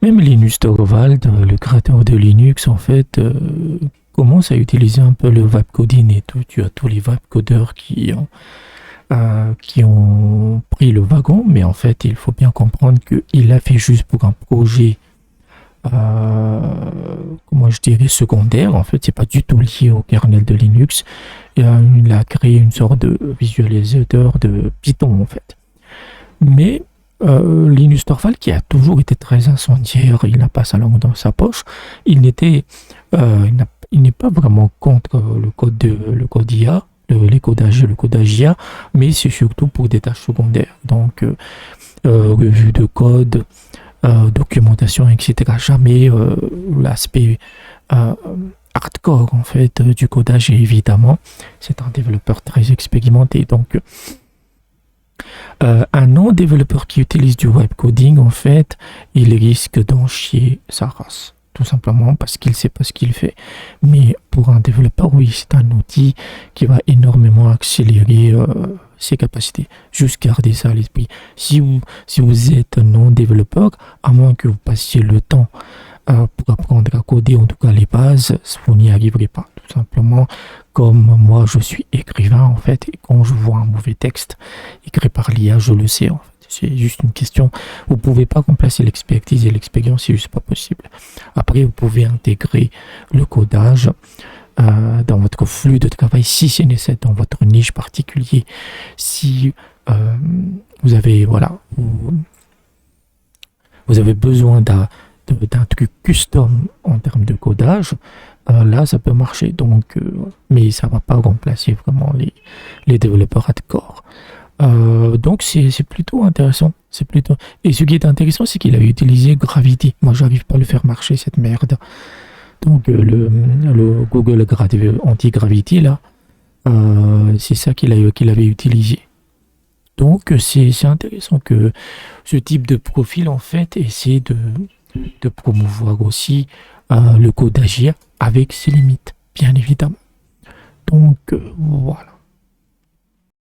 Même Linus Torvald, le créateur de Linux, en fait, commence à utiliser un peu le vibe coding et tout. Tu as tous les vibe codeurs qui ont pris le wagon, mais en fait, il faut bien comprendre qu'il l'a fait juste pour un projet, comment je dirais, secondaire. En fait, c'est pas du tout lié au kernel de Linux. Il a créé une sorte de visualisateur de Python, en fait. Mais Linus Torvald, qui a toujours été très incendiaire, il n'a pas sa langue dans sa poche, il n'était, il n'est pas vraiment contre le code IA, les codages, le codage IA, mais c'est surtout pour des tâches secondaires. Donc, revue de code, documentation, etc. Jamais l'aspect hardcore en fait du codage. Et évidemment, c'est un développeur très expérimenté. Donc, un non-développeur qui utilise du web coding, en fait, il risque d'en chier sa race. Tout simplement parce qu'il ne sait pas ce qu'il fait. Mais pour un développeur, oui, c'est un outil qui va énormément accélérer ses capacités. Juste garder ça à l'esprit. Si vous êtes un non-développeur, à moins que vous passiez le temps pour apprendre à coder, en tout cas les bases, vous n'y arriverez pas. Tout simplement, comme moi, je suis écrivain, en fait, et quand je vois un mauvais texte écrit par l'IA, je le sais, en fait. C'est juste une question. Vous ne pouvez pas remplacer l'expertise et l'expérience, c'est juste pas possible. Après, vous pouvez intégrer le codage dans votre flux de travail si c'est nécessaire, dans votre niche particulière. Si vous avez, voilà, vous avez besoin d'un truc custom en termes de codage, là ça peut marcher. Donc, mais ça va pas remplacer vraiment les développeurs hardcore. Donc c'est plutôt intéressant. Et ce qui est intéressant, c'est qu'il a utilisé Gravity. Moi, j'arrive pas à le faire marcher cette merde. Donc le Google Anti-Gravity là, c'est ça qu'il avait utilisé. Donc c'est intéressant que ce type de profil en fait essaie de promouvoir aussi le codage IA avec ses limites, bien évidemment. Donc voilà.